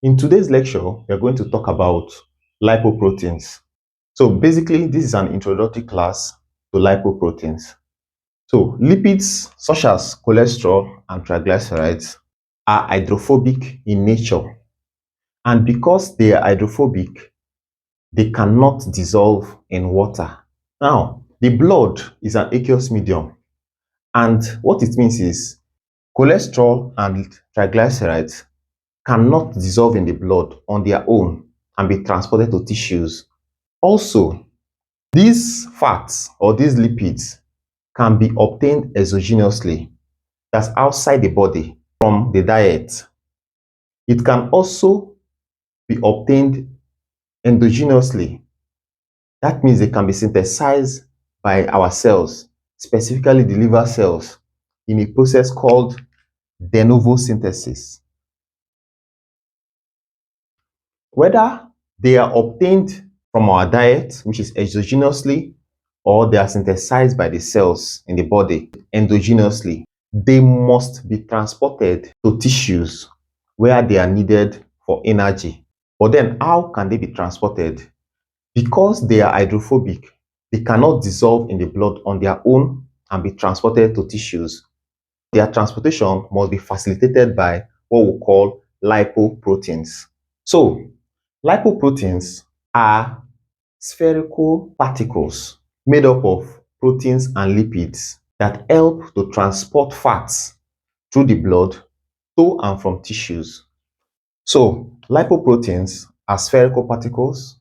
In today's lecture, we are going to talk about lipoproteins. So basically, this is an introductory class to lipoproteins. So lipids such as cholesterol and triglycerides are hydrophobic in nature. And because they are hydrophobic, they cannot dissolve in water. Now, the blood is an aqueous medium. And what it means is cholesterol and triglycerides cannot dissolve in the blood on their own and be transported to tissues. Also, these fats or these lipids can be obtained exogenously, that's outside the body, from the diet. It can also be obtained endogenously. That means they can be synthesized by our cells, specifically the liver cells, in a process called de novo synthesis. Whether they are obtained from our diet, which is exogenously, or they are synthesized by the cells in the body endogenously, they must be transported to tissues where they are needed for energy. But then how can they be transported? Because they are hydrophobic, they cannot dissolve in the blood on their own and be transported to tissues. Their transportation must be facilitated by what we call lipoproteins. So, lipoproteins are spherical particles made up of proteins and lipids that help to transport fats through the blood to and from tissues. So, lipoproteins are spherical particles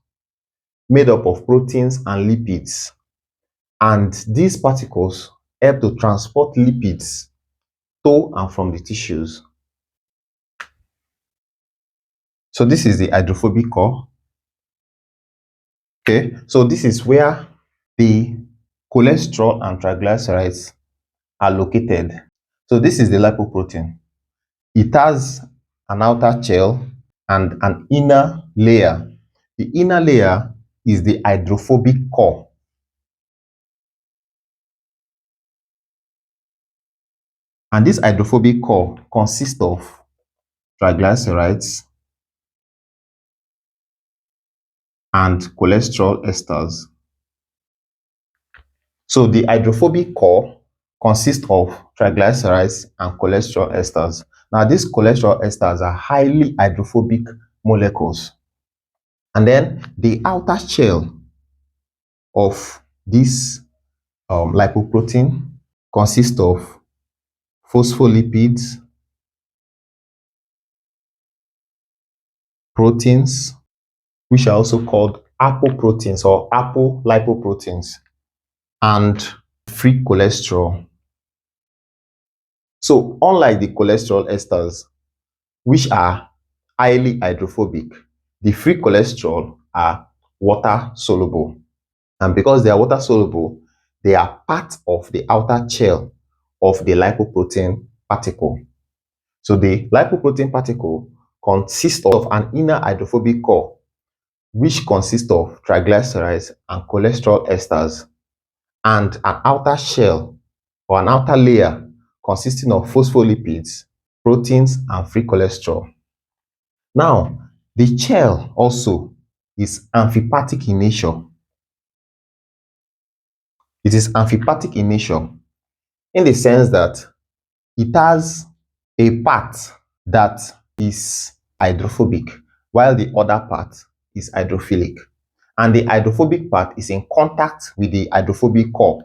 made up of proteins and lipids, and these particles help to transport lipids to and from the tissues. So this is the hydrophobic core. Okay, so this is where the cholesterol and triglycerides are located. So this is the lipoprotein. It has an outer shell and an inner layer. The inner layer is the hydrophobic core. And this hydrophobic core consists of triglycerides and cholesterol esters. So the hydrophobic core consists of triglycerides and cholesterol esters. Now, these cholesterol esters are highly hydrophobic molecules. And then the outer shell of this lipoprotein consists of phospholipids, proteins, which are also called apoproteins or apolipoproteins, and free cholesterol. So, unlike the cholesterol esters, which are highly hydrophobic, the free cholesterol are water soluble. And because they are water soluble, they are part of the outer shell of the lipoprotein particle. So the lipoprotein particle consists of an inner hydrophobic core, which consists of triglycerides and cholesterol esters, and an outer shell or an outer layer consisting of phospholipids, proteins, and free cholesterol. Now, the shell also is amphipathic in nature. It is amphipathic in nature in the sense that it has a part that is hydrophobic, while the other part is hydrophilic. And the hydrophobic part is in contact with the hydrophobic core.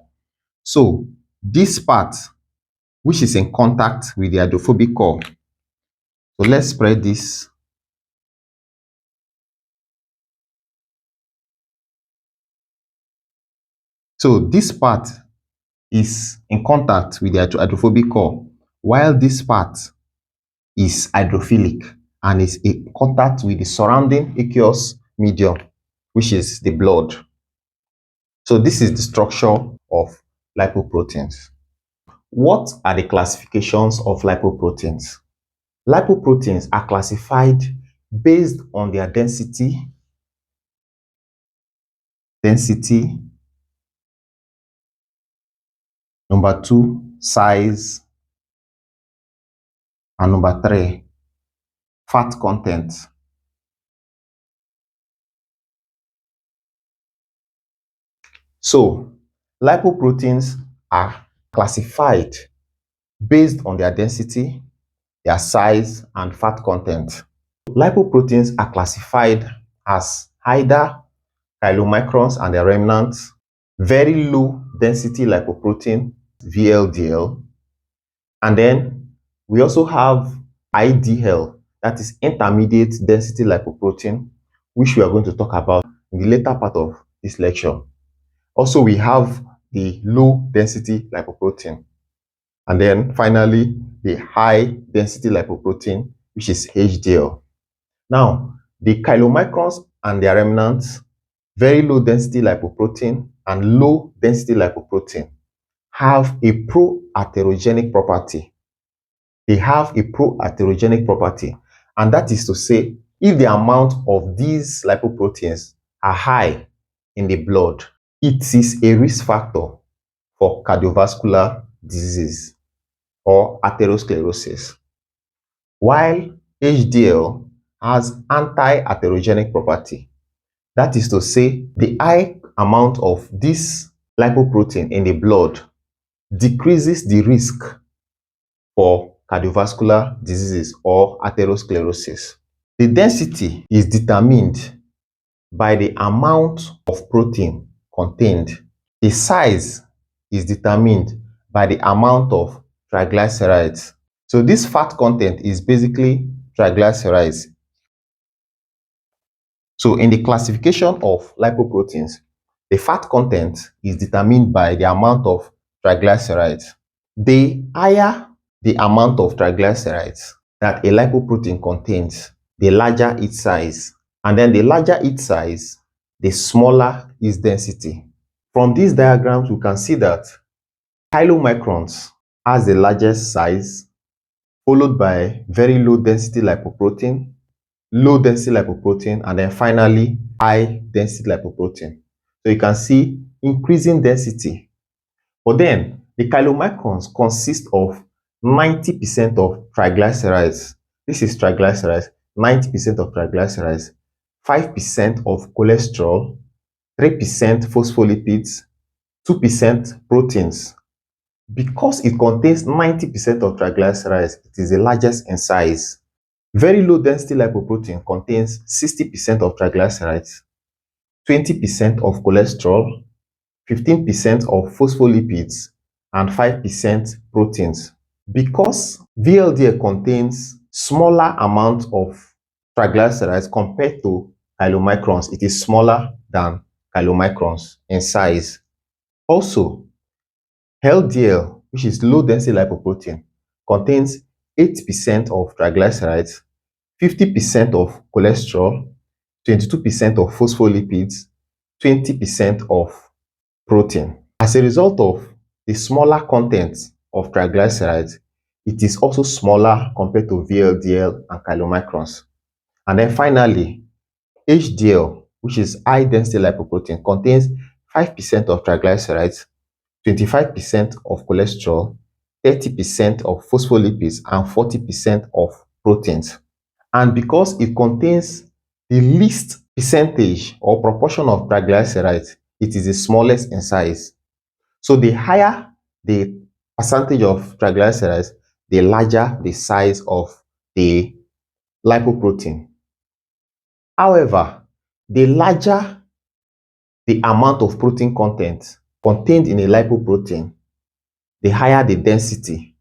So, this part, which is in contact with the hydrophobic core, so let's spread this. So, this part is in contact with the hydrophobic core, while this part is hydrophilic and is in contact with the surrounding aqueous medium, which is the blood. So this is the structure of lipoproteins. What are the classifications of lipoproteins? Lipoproteins are classified based on their density, number 2, size, and number 3, fat content. So, lipoproteins are classified based on their density, their size, and fat content. Lipoproteins are classified as either chylomicrons and their remnants, very low density lipoprotein, VLDL, and then we also have IDL, that is intermediate density lipoprotein, which we are going to talk about in the later part of this lecture. Also, we have the low density lipoprotein, and then finally the high density lipoprotein, which is HDL. Now, the chylomicrons and their remnants, very low density lipoprotein and low density lipoprotein, have a pro-atherogenic property. They have a pro-atherogenic property, and that is to say, if the amount of these lipoproteins are high in the blood, it is a risk factor for cardiovascular diseases or atherosclerosis. While HDL has anti-atherogenic property, that is to say, the high amount of this lipoprotein in the blood decreases the risk for cardiovascular diseases or atherosclerosis. The density is determined by the amount of protein contained. The size is determined by the amount of triglycerides. So this fat content is basically triglycerides. So in the classification of lipoproteins, the fat content is determined by the amount of triglycerides. The higher the amount of triglycerides that a lipoprotein contains, the larger its size. And then the larger its size, the smaller its density. From these diagrams, we can see that chylomicrons has the largest size, followed by very low density lipoprotein, low density lipoprotein, and then finally high density lipoprotein. So you can see increasing density. But then the chylomicrons consist of 90% of triglycerides. This is triglycerides, 90% of triglycerides, 5% of cholesterol, 3% phospholipids, 2% proteins. Because it contains 90% of triglycerides, it is the largest in size. Very low density lipoprotein contains 60% of triglycerides, 20% of cholesterol, 15% of phospholipids, and 5% proteins. Because VLDL contains smaller amount of triglycerides compared to chylomicrons, it is smaller than chylomicrons in size. Also, LDL, which is low density lipoprotein, contains 8% of triglycerides, 50% of cholesterol, 22% of phospholipids, 20% of protein. As a result of the smaller content of triglycerides, it is also smaller compared to VLDL and chylomicrons. And then finally, HDL, which is high density lipoprotein, contains 5% of triglycerides, 25% of cholesterol, 30% of phospholipids, and 40% of proteins. And because it contains the least percentage or proportion of triglycerides, it is the smallest in size. So the higher the percentage of triglycerides, the larger the size of the lipoprotein. However, the larger the amount of protein content contained in a lipoprotein, the higher the density.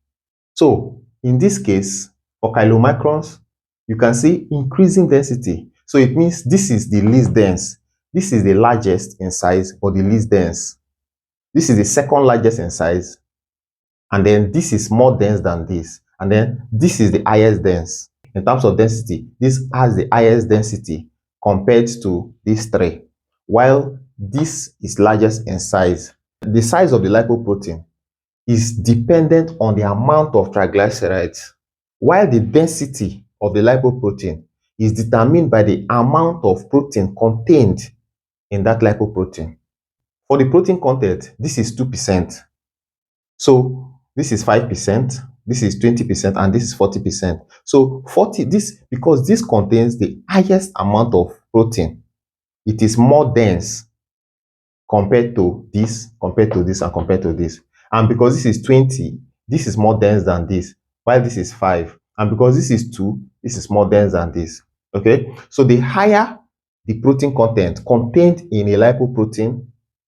So in this case, for chylomicrons, you can see increasing density. So it means this is the least dense. This is the largest in size, but the least dense. This is the second largest in size. And then this is more dense than this. And then this is the highest dense. In terms of density, this has the highest density compared to these three, while this is largest in size. The size of the lipoprotein is dependent on the amount of triglycerides, while the density of the lipoprotein is determined by the amount of protein contained in that lipoprotein. For the protein content, this is 2%. So this is 5%, this is 20%, and this is 40%. So 40, because this contains the highest amount of protein, it is more dense compared to this, compared to this, and compared to this. And because this is 20, this is more dense than this, while this is 5. And because this is 2, this is more dense than this. Okay? So the higher the protein content contained in a lipoprotein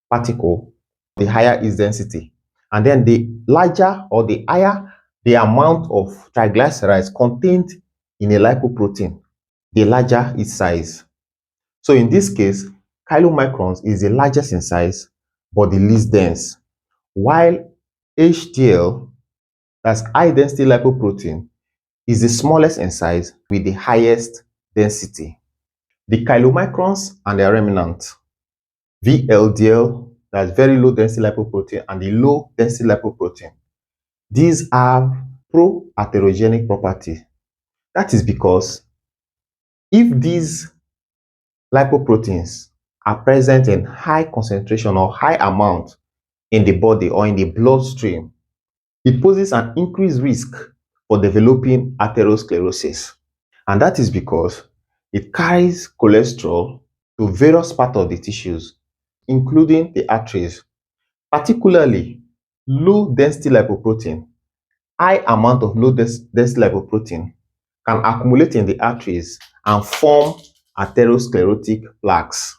particle, the higher its density. And then the larger or the higher the amount of triglycerides contained in a lipoprotein, the larger its size. So in this case, chylomicrons is the largest in size, but the least dense, while HDL, that's high density lipoprotein, is the smallest in size with the highest density. The chylomicrons and their remnant, VLDL, that's very low density lipoprotein, and the low density lipoprotein, these have pro-atherogenic property. That is because if these lipoproteins are present in high concentration or high amount in the body or in the bloodstream, it poses an increased risk for developing atherosclerosis. And that is because it carries cholesterol to various parts of the tissues, including the arteries, particularly low density lipoprotein. High amount of low density lipoprotein can accumulate in the arteries and form atherosclerotic plaques.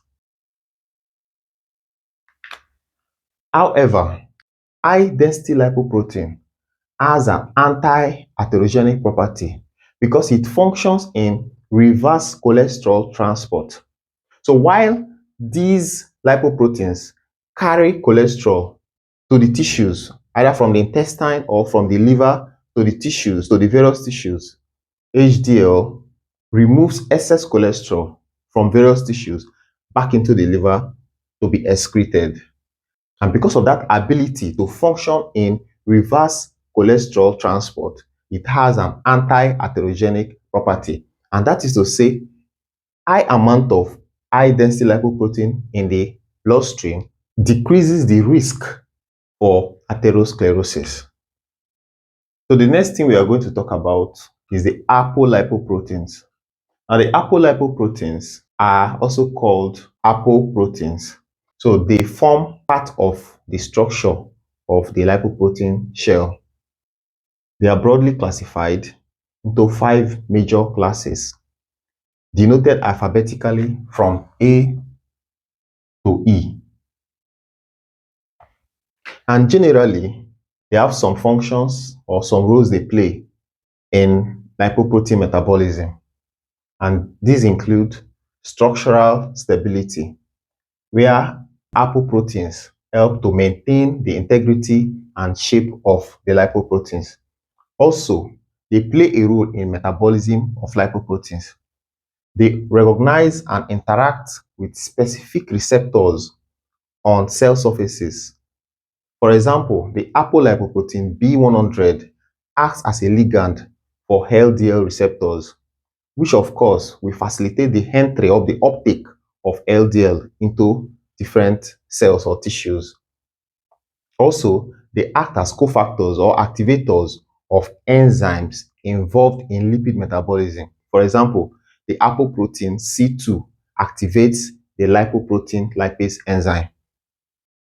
However, high density lipoprotein has an anti-atherogenic property because it functions in reverse cholesterol transport. So while these lipoproteins carry cholesterol to the tissues, either from the intestine or from the liver to the tissues, to the various tissues, HDL removes excess cholesterol from various tissues back into the liver to be excreted. And because of that ability to function in reverse cholesterol transport, it has an anti-atherogenic property. And that is to say, high amount of high density lipoprotein in the bloodstream decreases the risk for atherosclerosis. So the next thing we are going to talk about is the apolipoproteins. Now the apolipoproteins are also called apoproteins. So they form part of the structure of the lipoprotein shell. They are broadly classified into 5 major classes, denoted alphabetically from A to E. And generally, they have some functions or some roles they play in lipoprotein metabolism. And these include structural stability, where apoproteins help to maintain the integrity and shape of the lipoproteins. Also, they play a role in metabolism of lipoproteins. They recognize and interact with specific receptors on cell surfaces. For example, the apolipoprotein B100 acts as a ligand for LDL receptors, which of course will facilitate the entry of the uptake of LDL into different cells or tissues. Also, they act as cofactors or activators of enzymes involved in lipid metabolism. For example, the apoprotein C2 activates the lipoprotein lipase enzyme.